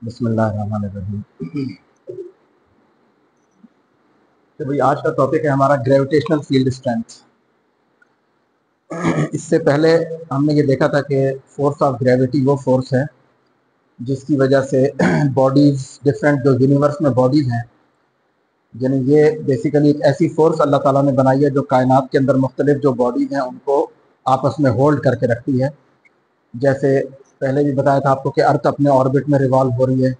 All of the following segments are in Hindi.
बिस्मिल्लाहिर्रहमानिर्रहीम। तो भाई आज का टॉपिक है हमारा ग्रेविटेशनल फील्ड स्ट्रेंथ। इससे पहले हमने ये देखा था कि फोर्स ऑफ ग्रेविटी वो फोर्स है जिसकी वजह से बॉडीज डिफरेंट जो यूनिवर्स में बॉडीज हैं, यानी ये बेसिकली एक ऐसी फोर्स अल्लाह ताला ने बनाई है जो कायनात के अंदर मुख्तलिफ जो बॉडीज हैं उनको आपस में होल्ड करके रखती है। जैसे पहले भी बताया था आपको कि अर्थ अपने ऑर्बिट में रिवॉल्व हो रही है,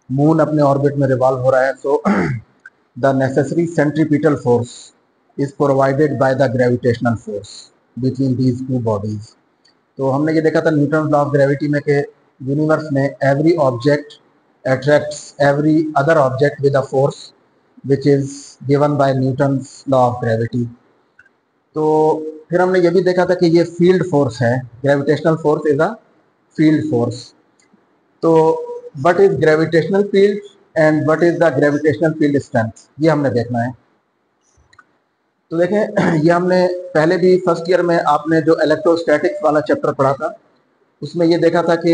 मून अपने ऑर्बिट में रिवॉल्व हो रहा है। सो the necessary centripetal force is provided by the gravitational force between these two bodies। तो हमने ये देखा था न्यूटन लॉ ऑफ ग्रेविटी में कि यूनिवर्स में every object attracts every other object with a force which is given by Newton's law of gravity। तो फिर हमने ये भी देखा था कि ये फील्ड फोर्स है, gravitational force is a field force. तो what is gravitational field and what is the gravitational field strength, ये हमने देखना है। तो देखें, ये हमने पहले भी फर्स्ट ईयर में आपने जो इलेक्ट्रोस्टैटिक्स वाला चैप्टर पढ़ा था उसमें ये देखा था कि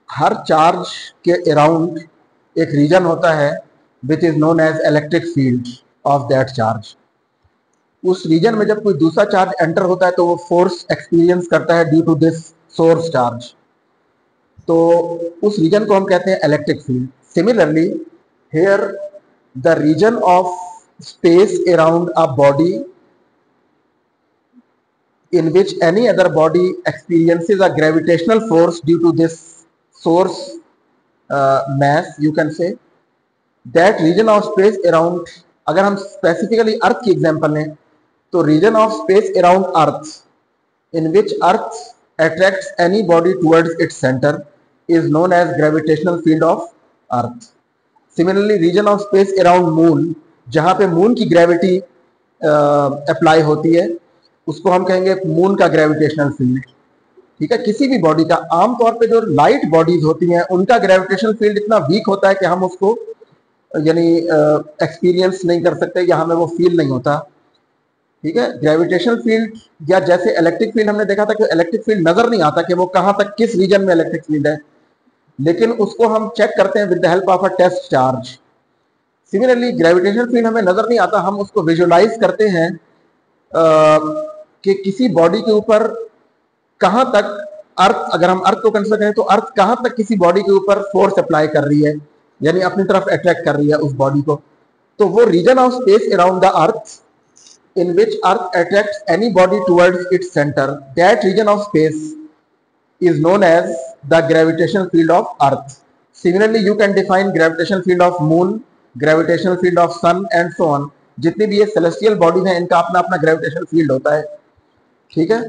हर चार्ज के अराउंड एक रीजन होता है which is known as electric field of that charge. उस रीजन में जब कोई दूसरा चार्ज एंटर होता है तो वो फोर्स एक्सपीरियंस करता है due to this source charge, तो उस रीजन को हम कहते हैं electric field. Similarly here the region of space around a body in which any other body experiences a gravitational force due to this source mass, you can say that region of space around, अगर हम स्पेसिफिकली अर्थ की एग्जांपल लें तो region of space around earth in which earth attracts any body towards its center is known as gravitational field of earth। Similarly region of space around moon, जहां पे मून की ग्रेविटी अप्लाई होती है उसको हम कहेंगे मून का ग्रेविटेशनल फील्ड। ठीक है, किसी भी बॉडी का, आमतौर पे जो लाइट बॉडीज होती हैं उनका ग्रेविटेशनल फील्ड इतना वीक होता है कि हम उसको यानी एक्सपीरियंस नहीं कर सकते या हमें वो फील नहीं होता। ठीक है, ग्रेविटेशनल फील्ड या जैसे इलेक्ट्रिक फील्ड हमने देखा था कि इलेक्ट्रिक फील्ड नजर नहीं आता कि वो कहां तक किस रीजन में इलेक्ट्रिक फील्ड है, लेकिन उसको हम चेक करते हैं with the help of a test charge. Similarly gravitational field हमें नजर नहीं आता, हम उसको विजुअलाइज करते हैं कि किसी बॉडी के ऊपर कहां तक अर्थ, अगर हम अर्थ को कंसीडर करें तो अर्थ कहां तक किसी बॉडी के ऊपर फोर्स अप्लाई कर रही है, यानी अपनी तरफ अट्रैक्ट कर रही है उस बॉडी को। तो वो region of space around the earth in which earth attracts any body towards its center, that region of space is known as the gravitational field of earth। Similarly you can define gravitational field of moon, gravitational field of sun and so on। जितनी भी ये सेलेस्टियल बॉडीज हैं इनका अपना अपना ग्रेविटेशनल फील्ड होता है। ठीक है,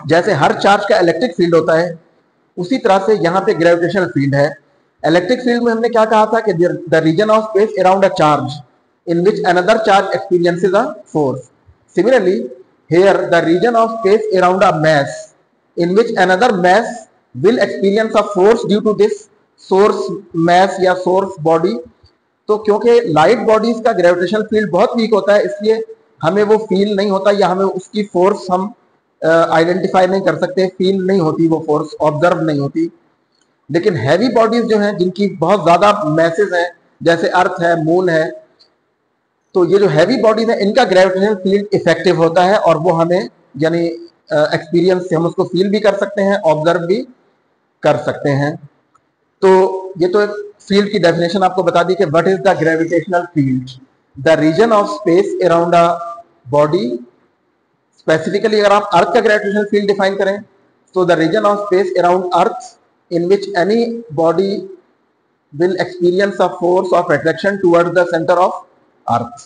जैसे हर चार्ज का इलेक्ट्रिक फील्ड होता है उसी तरह से यहाँ पे ग्रेविटेशनल फील्ड है। इलेक्ट्रिक फील्ड में हमने क्या कहा था कि the region of space around a charge in which another charge experiences a force। Similarly, here the region of space around a mass in which another mass will experience a force due to this source mass या source body। तो क्योंकि लाइट बॉडीज का ग्रेविटेशनल फील्ड बहुत वीक होता है इसलिए हमें वो फील नहीं होता या हमें उसकी फोर्स हम आइडेंटिफाई नहीं कर सकते, फील नहीं होती, वो फोर्स ऑब्जर्व नहीं होती। लेकिन हैवी बॉडीज जो हैं जिनकी बहुत ज्यादा मैसेज हैं जैसे अर्थ है, मून है, तो ये जो हैवी बॉडीज है इनका ग्रेविटेशनल फील्ड इफेक्टिव होता है और वो हमें यानी एक्सपीरियंस से हम उसको फील भी कर सकते हैं, ऑब्जर्व भी कर सकते हैं। तो ये तो एक फील्ड की डेफिनेशन आपको बता दी कि what is the gravitational field, the region of space around a body. Specifically अगर आप अर्थ का ग्रेविटेशनल फील्ड डिफाइन करें तो the region of space around earth in which any body will experience a force of attraction towards the centre of earth.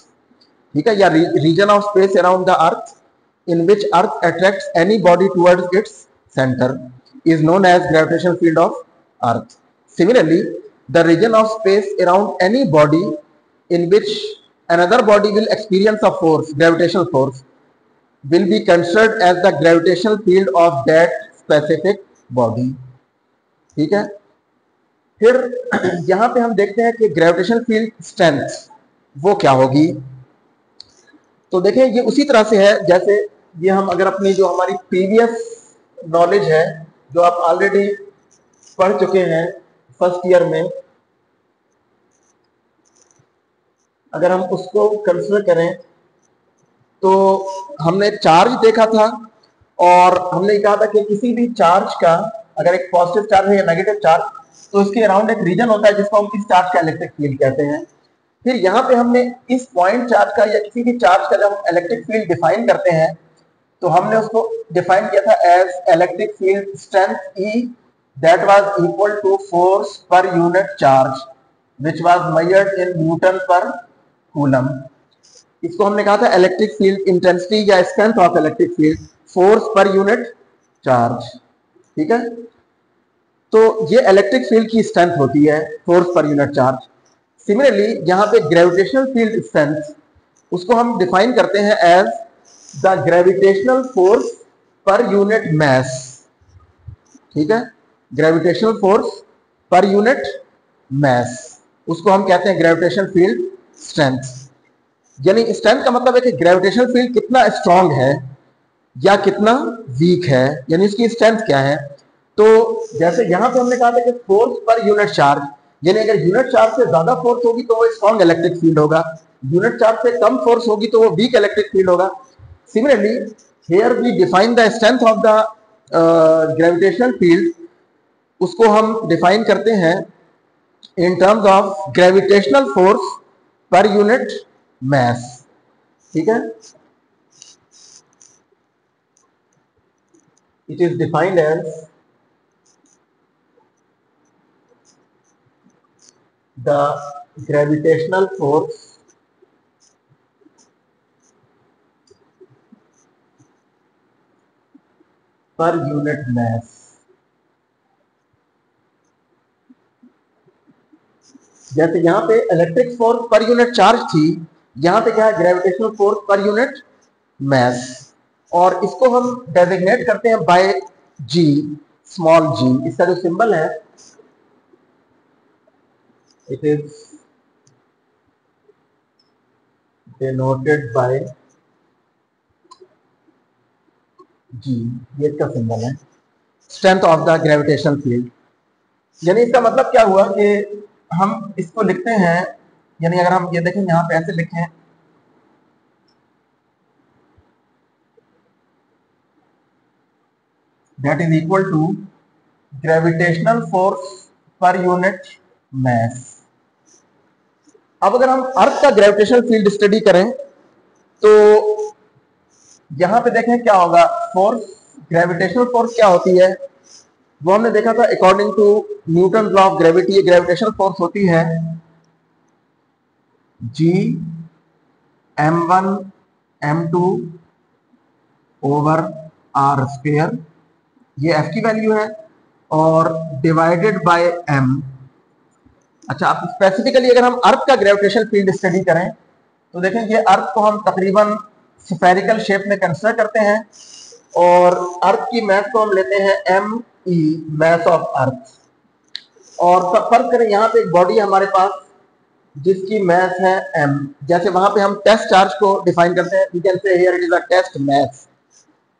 ठीक है, या region of space around the earth in which earth attracts any body towards its centre is known as gravitational field of earth. Similarly the region of space around any body in which another body will experience a force, gravitational force, will be considered as the gravitational field of that specific body। ठीक है, फिर यहां पे हम देखते हैं कि ग्रेविटेशनल फील्ड स्ट्रेंथ वो क्या होगी। तो देखें ये उसी तरह से है जैसे ये हम अगर अपनी जो हमारी प्रीवियस नॉलेज है जो आप ऑलरेडी पढ़ चुके हैं फर्स्ट ईयर में, अगर हम उसको कंसिडर करें तो हमने चार्ज देखा था और हमने कहा था कि किसी भी चार्ज का अगर एक पॉजिटिव चार्ज है या नेगेटिव चार्ज तो इसके अराउंड एक रीजन होता है जिसको हम इस चार्ज का इलेक्ट्रिक फील्ड कहते हैं। फिर यहाँ पे हमने इस पॉइंट चार्ज का या किसी भी चार्ज का जब हम इलेक्ट्रिक फील्ड डिफाइन करते हैं तो हमने उसको डिफाइन किया था as electric field strength E that was equal to force per unit charge which was measured in newton per coulomb. इसको हमने कहा था इलेक्ट्रिक फील्ड इंटेंसिटी या strength of electric field force per unit charge. ठीक है, तो ये इलेक्ट्रिक फील्ड की स्ट्रेंथ होती है force per unit charge. Similarly यहाँ पे ग्रेविटेशनल फील्ड स्ट्रेंथ उसको हम डिफाइन करते हैं as the gravitational force per unit mass. ठीक है, gravitational force per unit mass उसको हम कहते हैं ग्रेविटेशनल फील्ड स्ट्रेंथ। यानी स्ट्रेंथ का मतलब है कि ग्रेविटेशनल फील्ड कितना स्ट्रांग है या कितना वीक है, यानी उसकी स्ट्रेंथ क्या है। तो जैसे यहां पे हमने कहा था कि फोर्स पर यूनिट चार्ज, यानी अगर यूनिट चार्ज से ज्यादा फोर्स होगी तो वो स्ट्रांग इलेक्ट्रिक फील्ड होगा, यूनिट चार्ज से कम फोर्स होगी तो वो वीक इलेक्ट्रिक फील्ड होगा। Similarly here we define the strength of the gravitational field, उसको हम डिफाइन करते हैं in terms of gravitational force per unit mass. ठीक है, it is defined as the gravitational force per unit mass। जैसे यहां पे electric force per unit charge थी, यहां पे क्या है ग्रेविटेशनल फोर्स पर यूनिट मास, और इसको हम डेजिग्नेट करते हैं बाय G, स्मॉल g। इसका जो सिंबल है it is denoted by G, ये इसका सिंबल है strength of the gravitational field. यानी इसका मतलब क्या हुआ कि हम इसको लिखते हैं, यानी अगर हम ये देखें यहां पे ऐसे लिखें that is equal to gravitational force per unit mass। अब अगर हम अर्थ का ग्रेविटेशनल फील्ड स्टडी करें तो यहां पे देखें क्या होगा, फोर्स ग्रेविटेशनल फोर्स क्या होती है वो हमने देखा था according to Newton law of gravity. Gravitational force होती है G m1 m2 over r square, ये f की वैल्यू है, और डिवाइडेड बाय m। अच्छा, अब स्पेसिफिकली अगर हम अर्थ का ग्रेविटेशनल फील्ड स्टडी करें तो देखें ये अर्थ को हम तकरीबन स्फेरिकल शेप में कंसीडर करते हैं और अर्थ की मास को हम लेते हैं me, मास ऑफ अर्थ। और सब फर्क करें, यहाँ पे एक बॉडी हमारे पास जिसकी मास है m। जैसे वहां पे हम टेस्ट चार्ज को डिफाइन करते हैं, we can say here it is a test mass.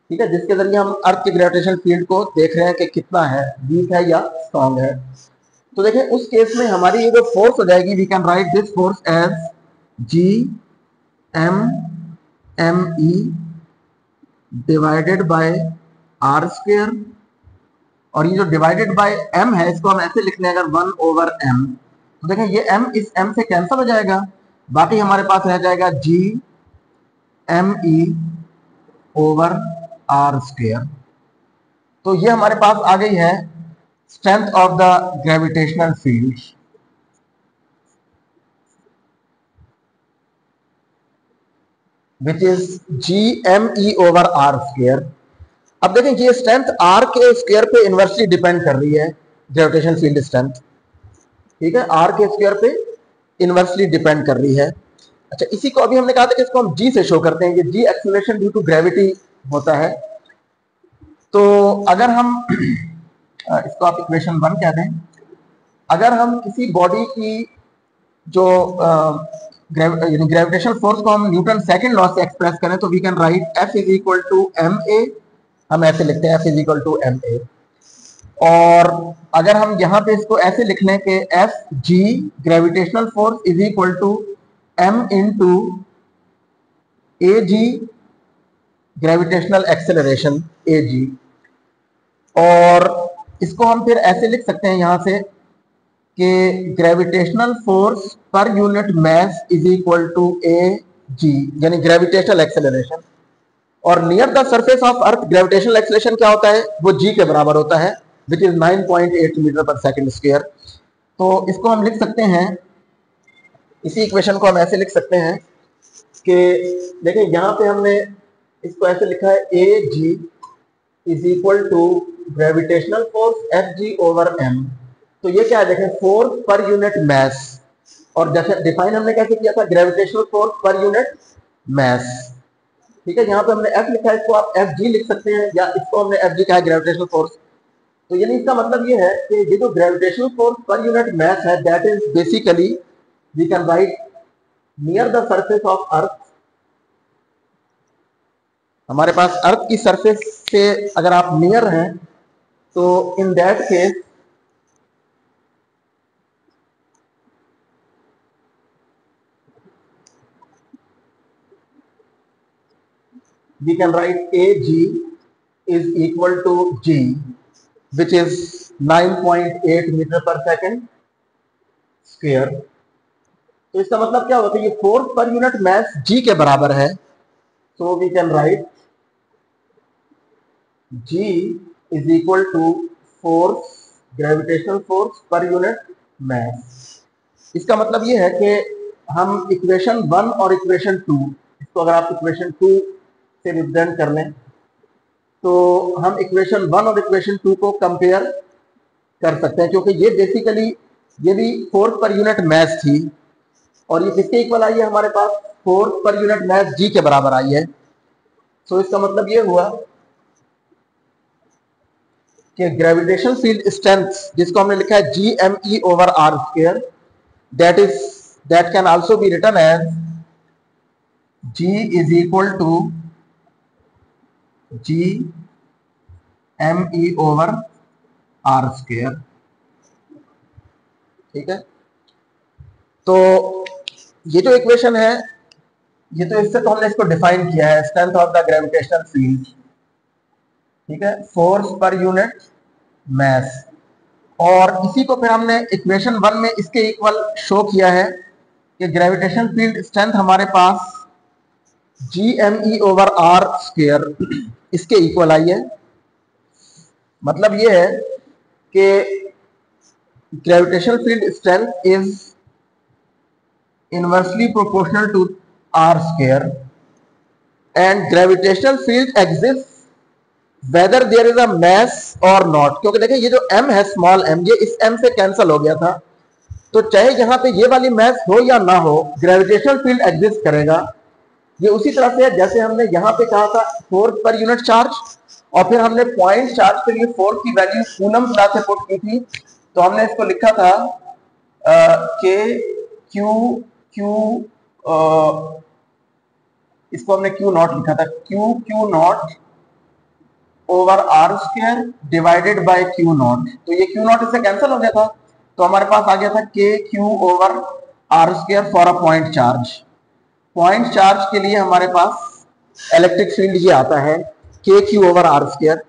ठीक है, जिसके जरिए हम अर्थ के ग्रेविटेशनल फील्ड को देख रहे हैं कि कितना है, वीक है या स्ट्रांग है। तो देखें उस केस में हमारी ये जो फोर्स हो जाएगी, we can write this force as G m me divided by r square, और ये जो डिवाइडेड बाय m है इसको हम ऐसे लिख लें अगर 1 ओवर m। तो देखें ये m इस m से कैंसिल हो जाएगा, बाकी हमारे पास रह जाएगा G me over r square. तो ये हमारे पास आ गई है strength of the gravitational field, which is GME over r square. अब देखें ये स्ट्रेंथ r के स्क्वायर पे इनवर्सली डिपेंड कर रही है, ग्रेविटेशनल फील्ड स्ट्रेंथ। ठीक है, r के स्क्वायर पे इनवर्सली डिपेंड कर रही है। अच्छा, इसी को अभी हमने कहा था कि इसको हम G से शो करते हैं, ये G acceleration due to gravity होता है। तो अगर हम इसको आप इक्वेशन 1 कह दें, अगर हम किसी बॉडी की जो ग्रेविटेशनल फोर्स को हम न्यूटन सेकंड लॉ से एक्सप्रेस करें तो we can write F is equal to ma। हम ऐसे लिखते हैं F is equal to ma। और अगर हम यहाँ पे इसको ऐसे लिख लें कि F G gravitational force is equal to M into A G gravitational acceleration A G, और इसको हम फिर ऐसे लिख सकते हैं यहाँ से कि gravitational force per unit mass is equal to A G, यानी ग्रेविटेशनल एक्सेलरेशन। और near the surface of earth gravitational acceleration क्या होता है, वो जी के बराबर होता है, which is 9.8 metre per second square. तो इसको हम लिख सकते हैं, इसी इक्वेशन को हम ऐसे लिख सकते हैं कि देखिए यहाँ पे हमने इसको ऐसे लिखा है A G is equal to gravitational force F G over M. तो ये क्या है, देखें फोर्स पर यूनिट मास, और जैसे डिफाइन हमने कैसे किया था, gravitational force per unit mass. ठीक है, यहाँ पे हमने एफ लिखा है, इसको आप एफ जी लिख सकते हैं, या इसको हमने एफ जी कहा है ग्रेविटेशनल फोर्स। तो यानी इसका मतलब ये है कि ये जो gravitational force per unit mass है, that is basically we can write near the surface of earth. हमारे पास अर्थ की सरफेस से अगर आप नियर हैं तो in that case we can write AG is equal to G, which is 9.8 metre per second square. तो इसका मतलब क्या होता है, ये फोर्स पर यूनिट मास G के बराबर है। So we can write G is equal to force, gravitational force per unit mass. इसका मतलब ये है कि हम इक्वेशन 1 और इक्वेशन 2, इसको अगर आप इक्वेशन 2 से रिप्रेजेंट कर लें तो हम इक्वेशन 1 और इक्वेशन 2 को कंपेयर कर सकते हैं, क्योंकि ये बेसिकली ये भी फोर्स पर यूनिट मास थी, और ये किसके इक्वल आई है, हमारे पास फोर्स पर यूनिट मास जी के बराबर आई है। सो इसका मतलब ये हुआ कि ग्रेविटेशनल फील्ड स्ट्रेंथ, जिसको हमने लिखा है G M E over R square, that can also be written as G is equal to G M E over R square. ठीक है, तो ये जो इक्वेशन है, ये तो इससे तो हमने इसको डिफाइन किया है, strength of the gravitational field. ठीक है, फोर्स पर यूनिट मास, और इसी को फिर हमने इक्वेशन 1 में इसके इक्वल शो किया है कि ग्रेविटेशनल फील्ड स्ट्रेंथ हमारे पास G M E over R square इसके इक्वल आई है। मतलब ये है कि gravitational field strength is inversely proportional to R square, and gravitational field exist whether there is a mass और नॉट। क्योंकि देखिए ये जो m है, स्मॉल m, ये इस m से कैंसिल हो गया था, तो चाहे यहाँ पे ये वाली मास हो या ना हो, ग्रेविटेशनल फील्ड एग्जिस्ट करेगा। ये उसी तरह से है जैसे हमने यहाँ पे कहा था फोर्स पर यूनिट चार्ज, और फिर हमने पॉइंट चार्ज के लिए फोर्स की वैल्यू कूलम्ब लॉ से पुट की थी। तो हमने इसको लिखा था के क्यू क्यू, इसको हमने क्यू नॉट लिखा था, Q not over R square divided by Q not. तो ये क्यू नॉट इससे कैंसिल हो गया था, तो हमारे पास आ गया था K Q over R square for a point charge. Point charge के लिए हमारे पास इलेक्ट्रिक फील्ड ये आता है K Q over R square.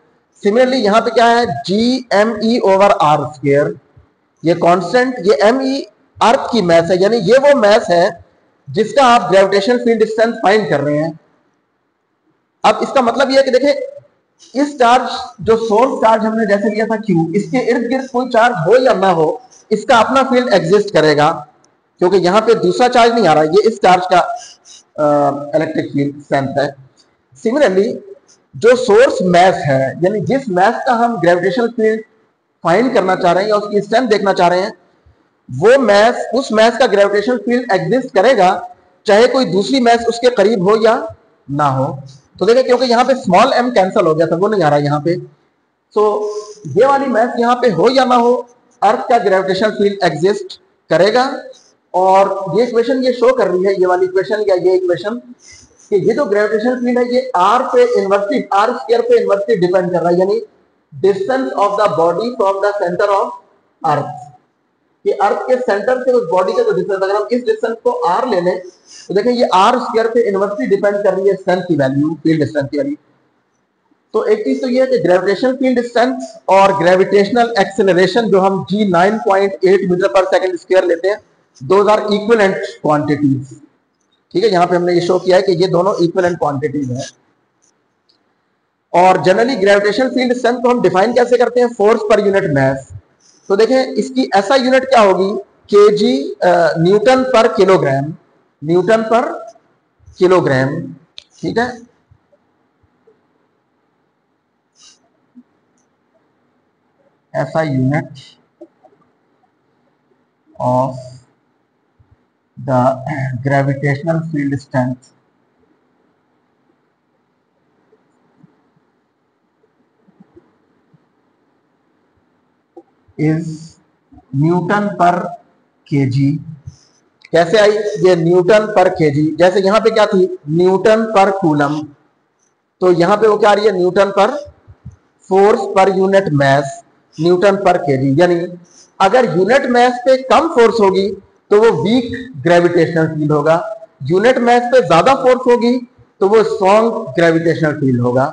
Similarly यहाँ पे क्या है, G M E over R square, ये कांस्टेंट, ये एम ई अर्थ की मास है, यानी ये वो मास है जिसका आप ग्रेविटेशनल फील्ड स्ट्रेंथ फाइंड कर रहे हैं। अब इसका मतलब ये है कि देखिए इस चार्ज, जो सोर्स चार्ज हमने जैसे लिया था Q, इसके इर्द गिर्द कोई चार्ज हो या ना हो, इसका अपना फील्ड एग्जिस्ट करेगा, क्योंकि यहाँ पे दूसरा चार्ज नहीं आ रहा, ये इस चार्ज का इलेक्ट्रिक फील्ड स्ट्रेंथ है। सिमिलरली जो सोर्स मास है, यानी जिस मास का हम ग्रेविटेशनल फील्ड फाइंड करना चाह रहे हैं या उसकी स्ट्रेंथ देखना चाह रहे हैं, वो मास, उस मास का ग्रेविटेशनल फील्ड एग्जिस्ट करेगा चाहे कोई दूसरी मास उसके करीब हो या ना हो। तो देखिए क्योंकि यहाँ पे स्मॉल m कैंसिल हो गया था, वो नहीं आ रहा यहाँ पे, तो ये वाली मास यहाँ पे हो या ना हो, अर्थ का ग्रेविटेशनल फील्ड एग्जिस्ट करेगा। और ये इक्वेशन ये शो कर रही है, ये वाली इक्वेशन या ये इक्वेशन, कि ये जो ग्रेविटेशनल फील्ड है ये r पे इनवर्सली, आर स्क्वायर पे इनवर्सली डिपेंड कर रहा है, यानी distance of the body from the centre of अर्थ, कि अर्थ के सेंटर से उस बॉडी का जो डिस्टेंस, अगर हम इस डिस्टेंस को r ले लें तो देखें ये r स्क्वायर पे इनवर्सली डिपेंड कर रही है स्ट्रेंथ की वैल्यू, फील्ड स्ट्रेंथ की वैल्यू। तो एक चीज तो ये है कि ग्रेविटेशनल फील्ड स्ट्रेंथ और ग्रेविटेशनल एक्सेलरेशन जो हम g 9.8 metre per second square लेते हैं, दोज आर इक्विवेलेंट क्वांटिटीज। ठीक है, यहां पे हमने ये शो किया है कि ये दोनों इक्विवेलेंट क्वांटिटीज हैं। और जनरली ग्रेविटेशनल फील्ड स्ट्रेंथ को हम डिफाइन कैसे करते हैं, फोर्स पर यूनिट मास। तो देखें इसकी ऐसा यूनिट क्या होगी, केजी, न्यूटन पर किलोग्राम, न्यूटन पर किलोग्राम। ठीक है, ऐसा unit of the gravitational field strength is newton पर केजी। कैसे आई ये न्यूटन पर केजी, जैसे यहां पे क्या थी न्यूटन पर कूलम, तो यहां पे वो क्या आ रही है न्यूटन पर फोर्स पर यूनिट मास, न्यूटन पर केजी। यानी अगर यूनिट मास पे कम फोर्स होगी तो वो वीक ग्रेविटेशनल फील्ड होगा, यूनिट मास पे ज्यादा फोर्स होगी तो वो स्ट्रॉन्ग ग्रेविटेशनल फील्ड होगा।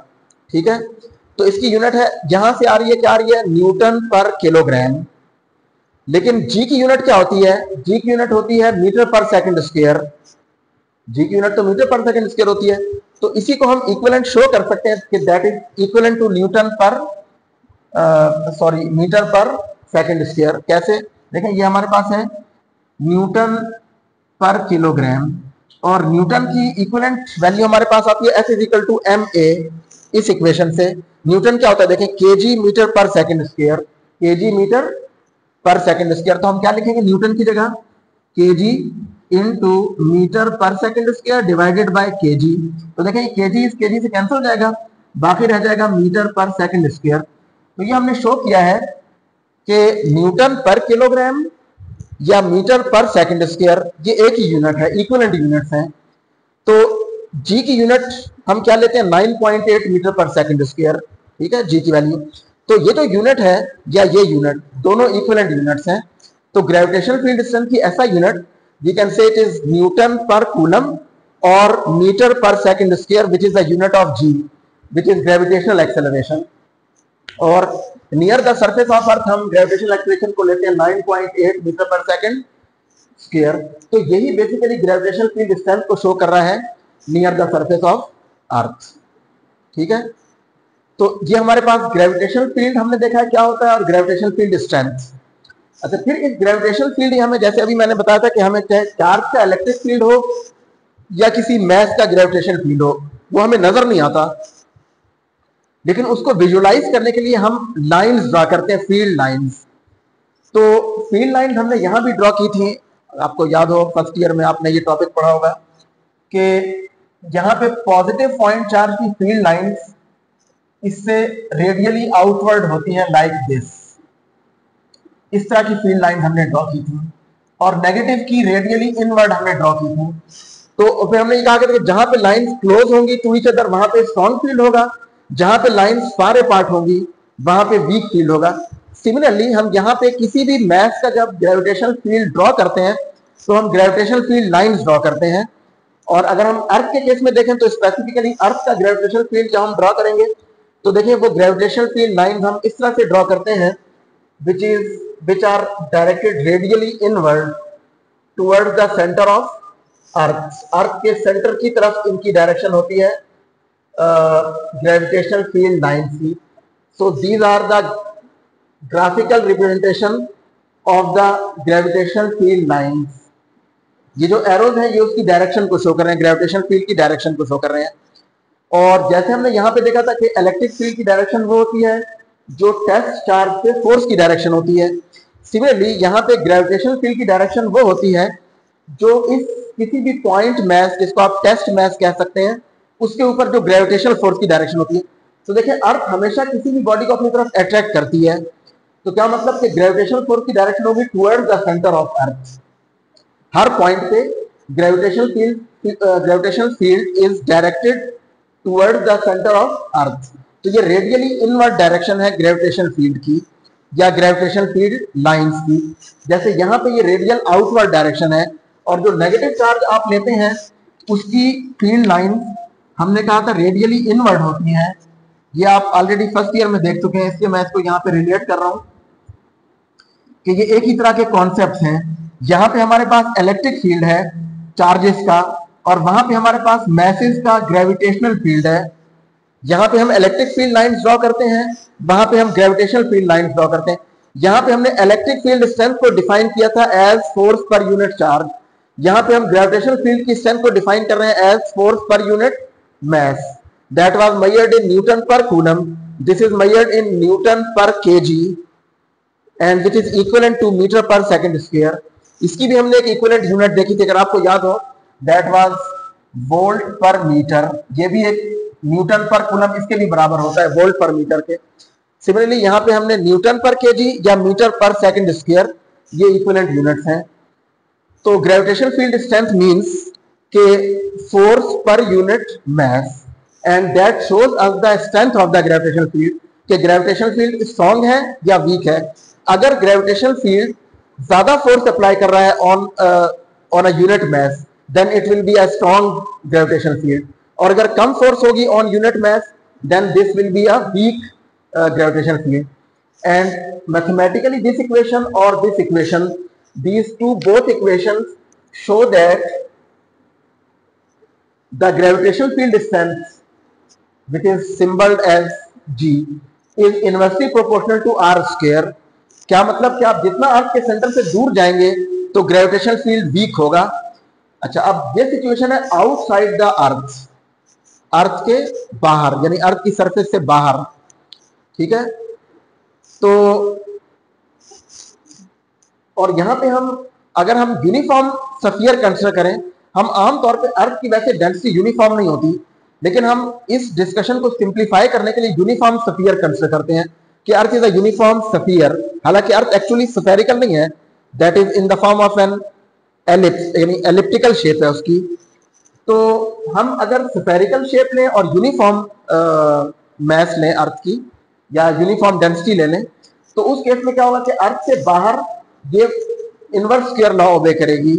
ठीक है, तो इसकी यूनिट है यहां से आ रही है, क्या आ रही है न्यूटन पर किलोग्राम। लेकिन जी की यूनिट क्या होती है, जी की यूनिट होती है मीटर पर सेकंड स्क्वायर, जी की यूनिट तो मीटर पर सेकंड स्क्वायर होती है। तो इसी को हम इक्विवेलेंट शो कर सकते हैं कि that is equivalent to newton per metre per second square. कैसे, देखें ये हमारे पास है न्यूटन पर किलोग्राम, और न्यूटन की इक्विवेलेंट वैल्यू हमारे पास आती है F इक्वल टू ma। इस इक्वेशन से न्यूटन क्या होता है, देखें KG metre per second square, KG metre per second square. तो हम क्या लिखेंगे न्यूटन की जगह KG into metre per second square divided by KG. तो देखें केजी इस केजी से कैंसिल हो जाएगा, बाकी रह जाएगा मीटर पर सेकंड स्क्वायर। तो ये हमने शो किया है कि न्यूटन पर किलोग्राम या मीटर पर सेकंड स्क्वायर ये एक ही यूनिट है, इक्विवेलेंट यूनिट्स हैं। तो जी की यूनिट हम क्या लेते हैं 9.8 मीटर पर सेकंड स्क्वायर। ठीक है, जी की वैल्यू। तो ये जो यूनिट है या ये यूनिट दोनों इक्विवेलेंट यूनिट्स हैं। तो ग्रेविटेशनल फील्ड स्ट्रेंथ की ऐसा unit we can say it is newton per coulomb और metre per second square which is the unit of G which is gravitational acceleration. और near the surface of earth हम ग्रेविटेशनल एक्सेलरेशन को लेते हैं 9.8 मीटर पर सेकंड स्क्वायर। तो यही बेसिकली ग्रेविटेशनल फील्ड स्ट्रेंथ को शो कर रहा है near the surface of earth. ठीक है, तो ये हमारे पास ग्रेविटेशनल फील्ड हमने देखा है क्या होता है और ग्रेविटेशनल फील्ड स्ट्रेंथ। अच्छा, फिर इस ग्रेविटेशनल फील्ड हमें, जैसे अभी मैंने बताया था कि हमें चाहे चार्ज का इलेक्ट्रिक फील्ड हो या किसी मैस का ग्रेविटेशनल फील्ड हो, वो हमें नजर नहीं आता, लेकिन उसको विजुअलाइज करने के लिए हम लाइंस ड्रा करते हैं, फील्ड लाइंस। तो फील्ड लाइन हमने यहां भी ड्रॉ की थी, आपको याद हो फर्स्ट ईयर में आपने ये टॉपिक पढ़ा होगा कि यहां पे पॉजिटिव पॉइंट चार्ज की फील्ड लाइंस इससे रेडियली आउटवर्ड होती है लाइक दिस। इस तरह की फील्ड लाइन हमने ड्रॉ की थी, और नेगेटिव की रेडियली इनवर्ड हमने ड्रॉ की थी। तो फिर हमने ये कहा कि जहां पे लाइंस क्लोज होंगी टू ईच अदर वहां पे स्ट्रॉन्ग फील्ड होगा, जहां पे लाइंस फार अपार्ट होंगी वहां पे वीक फील्ड होगा। सिमिलरली हम यहाँ पे किसी भी मैस का जब ग्रेविटेशनल फील्ड ड्रॉ करते हैं तो हम ग्रेविटेशनल फील्ड लाइंस ड्रॉ करते हैं। और अगर हम अर्थ के केस में देखें तो स्पेसिफिकली अर्थ का ग्रेविटेशनल फील्ड जब हम ड्रॉ करेंगे तो देखिए वो ग्रेविटेशनल फील्ड लाइंस हम इस तरह से ड्रॉ करते हैं which are directed radially inward towards the center of earth। अर्थ के सेंटर की तरफ इनकी डायरेक्शन होती है ग्रेविटेशनल फील्ड लाइंस की। So these are the graphical representation of the gravitational field lines. ये जो एरोज हैं ये उसकी डायरेक्शन को शो कर रहे हैं, ग्रेविटेशनल फील्ड की डायरेक्शन को शो कर रहे हैं। और जैसे हमने यहाँ पे देखा था कि इलेक्ट्रिक फील्ड की डायरेक्शन वो होती है जो टेस्ट चार्ज से फोर्स की डायरेक्शन होती है। सिमिलरली यहाँ पे ग्रेविटेशनल फील्ड की डायरेक्शन वो होती है जो इस किसी भी पॉइंट मैस, जिसको आप टेस्ट मैस कह सकते हैं, उसके ऊपर जो ग्रेविटेशनल फोर्स की डायरेक्शन होती है। तो देखिए अर्थ हमेशा किसी भी बॉडी को अपनी तरफ अट्रैक्ट करती है, तो क्या मतलब कि ग्रेविटेशनल फोर्स की डायरेक्शन होगी towards the centre of earth. हर पॉइंट पे gravitational field is directed towards the centre of earth. तो ये रेडियली इनवर्ड डायरेक्शन है ग्रेविटेशन फील्ड की या ग्रेविटेशन फील्ड लाइंस की। जैसे यहाँ पे ये रेडियल आउटवर्ड डायरेक्शन है और जो नेगेटिव चार्ज आप लेते हैं उसकी फील्ड लाइन हमने कहा था रेडियली इनवर्ड होती है। ये आप ऑलरेडी फर्स्ट ईयर में देख चुके हैं, इसलिए मैं इसको यहाँ पे रिलेट कर रहा हूँ कि ये एक ही तरह के कॉन्सेप्ट हैं। यहाँ पे हमारे पास इलेक्ट्रिक फील्ड है चार्जेस का और वहां पे हमारे पास मैसेज का ग्रेविटेशनल फील्ड है। यहाँ पे हम इलेक्ट्रिक फील्ड लाइंस ड्रॉ करते हैं, वहां पे हम ग्रेविटेशनल फील्ड लाइंस ड्रॉ करते हैं। यहाँ पे हमने इलेक्ट्रिक फील्ड स्ट्रेंथ को डिफाइन किया था as force per unit charge, यहाँ पे हम ग्रेविटेशनल फील्ड की स्ट्रेंथ को डिफाइन कर रहे हैं as force per unit mass that was measured in Newton per Coulomb. This is measured in Newton per kg and which is equivalent to meter per second square. इसकी भी हमने एक इक्विवेलेंट यूनिट देखी थी, अगर आपको याद हो, that was वोल्ट पर मीटर। ये भी एक न्यूटन पर कूलम इसके भी बराबर होता है वोल्ट पर मीटर के। सिमिलरली यहाँ पे हमने न्यूटन पर केजी या मीटर पर सेकंड स्क्वायर, ये इक्विवेलेंट यूनिट्स हैं। तो ग्रेविटेशनल फील्ड स्ट्रेंथ मींस के force per unit mass and that shows us the strength of the gravitational field, कि ग्रेविटेशनल फील्ड स्ट्रांग है या वीक है। अगर ग्रेविटेशनल फील्ड ज्यादा फोर्स अप्लाई कर रहा है on a unit mass then it will be a strong gravitational field, और अगर कम फोर्स होगी on unit mass then this will be a weak gravitational field. And mathematically this equation और this equation, these two both equations show that the gravitational field strength, which is symbolized as G, is inversely proportional to R square। क्या मतलब कि आप जितना अर्थ के सेंटर से दूर जाएंगे तो ग्रेविटेशनल फील्ड वीक होगा। अच्छा, अब ये सिचुएशन है आउटसाइड द अर्थ, अर्थ के बाहर यानी अर्थ की सरफेस से बाहर, ठीक है। तो और यहां पे हम अगर हम यूनिफॉर्म सफियर कंसीडर करें, हम आमतौर पे अर्थ की वैसे डेंसिटी यूनिफॉर्म नहीं होती, लेकिन हम इस डिस्कशन को सिंप्लीफाई करने के लिए यूनिफॉर्म सफियर कंसीडर करते हैं कि earth is a uniform sphere. हालांकि अर्थ एक्चुअली स्फेरिकल नहीं है, that is in the form of an ellipse, यानी एलिप्टिकल शेप है उसकी। तो हम अगर स्फेरिकल शेप लें और यूनिफॉर्म मास लें अर्थ की या यूनिफॉर्म डेंसिटी ले लें, तो उस केस में क्या होगा कि अर्थ से बाहर ये इनवर्स स्क्वायर लॉ ओबे करेगी,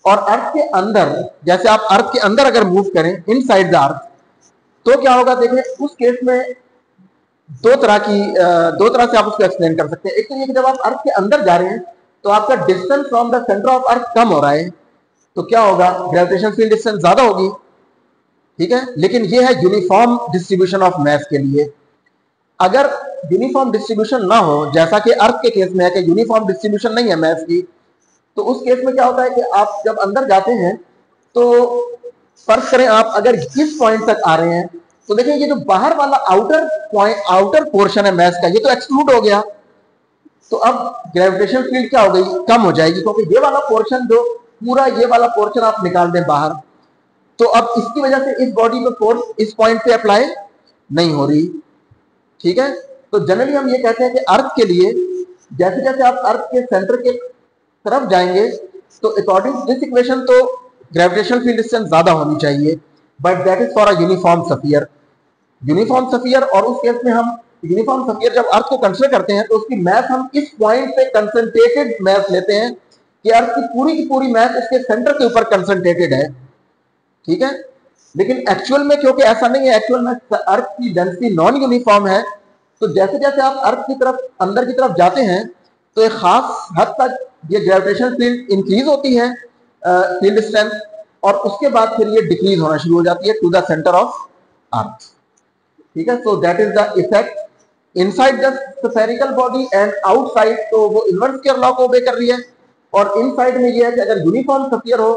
और अर्थ के अंदर, जैसे आप अर्थ के अंदर अगर मूव करें इनसाइड द अर्थ, तो क्या होगा देखिए, उस केस में दो तरह से आप उसको एक्सप्लेन कर सकते हैं। एक तो ये कि जब आप अर्थ के अंदर जा रहे हैं तो आपका distance from the centre of earth कम हो रहा है, तो क्या होगा, ग्रेविटेशनल फील्ड डिस्टेंस ज्यादा होगी, ठीक है। लेकिन ये है यूनिफॉर्म डिस्ट्रीब्यूशन ऑफ मास के लिए। अगर यूनिफॉर्म डिस्ट्रीब्यूशन ना हो, जैसा कि अर्थ के केस में है कि यूनिफॉर्म डिस्ट्रीब्यूशन नहीं है मास की, तो उस केस में क्या होता है कि आप जब अंदर जाते हैं तो फर्ज करें आप अगर इस पॉइंट तक आ रहे हैं, तो देखिए ये जो बाहर वाला आउटर पोर्शन है मास का, ये तो एक्सक्लूड हो गया। तो अब ग्रेविटेशनल फील्ड क्या हो गई, कम हो जाएगी, क्योंकि ये वाला पोर्शन, जो पूरा ये वाला पोर्शन आप निकाल दें बाहर, तो अब इसकी वजह से इस बॉडी में फोर्स इस पॉइंट पे अप्लाई नहीं हो रही, ठीक है। तो जनरली हम ये कहते हैं कि अर्थ के लिए जैसे जैसे आप अर्थ के सेंटर के तरफ जाएंगे, तो अकॉर्डिंग टू दिस इक्वेशन तो ग्रेविटेशनल फील्ड डिस्टेंस ज्यादा होनी चाहिए, but that is for a uniform sphere. Uniform sphere, और उस केस में हम यूनिफॉर्म सफियर जब अर्थ को कंसीडर करते हैं तो उसकी मैस हम इस पॉइंट पे कंसंट्रेटेड मैस लेते हैं कि अर्थ की पूरी मैस उसके सेंटर के ऊपर कंसंट्रेटेड है, ठीक है। लेकिन एक्चुअल में क्योंकि ऐसा नहीं है, एक्चुअल में अर्थ की डेंसिटी नॉन यूनिफॉर्म है, तो जैसे जैसे आप अर्थ की तरफ अंदर की तरफ जाते हैं तो एक खास हद तक ये ग्रेविटेशनल फील्ड इंक्रीज होती है, फील्ड स्ट्रेंथ, और उसके बाद फिर ये डिक्रीज होना शुरू हो जाती है to the centre of earth, ठीक है। So that is the effect inside the spherical body and outside, तो वो इनवर्स स्क्वायर लॉ को ओबे कर रही है, और इनसाइड में ये है कि अगर यूनिफॉर्म सफियर हो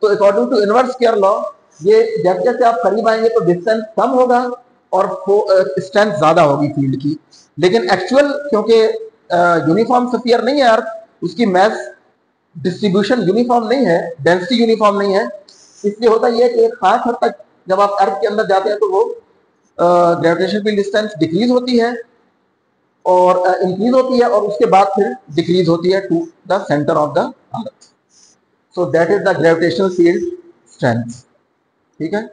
तो according to inverse square law ये जैसे जैसे आप करीब आएंगे तो डिस्टेंस कम होगा और स्ट्रेंथ ज्यादा होगी फील्ड की। लेकिन एक्चुअल क्योंकि यूनिफॉर्म सफियर नहीं है अर्थ, उसकी मैस डिस्ट्रीब्यूशन यूनिफॉर्म नहीं है, डेंसिटी यूनिफॉर्म नहीं है, इसलिए होता यह है कि एक खास हद तक जब आप अर्थ के अंदर जाते हैं तो वो ग्रेविटेशनल फील्ड डिस्टेंस डिक्रीज होती है और इंक्रीज होती है, और उसके बाद फिर डिक्रीज होती है to the centre of the earth. So that is the gravitational field strength, ठीक है।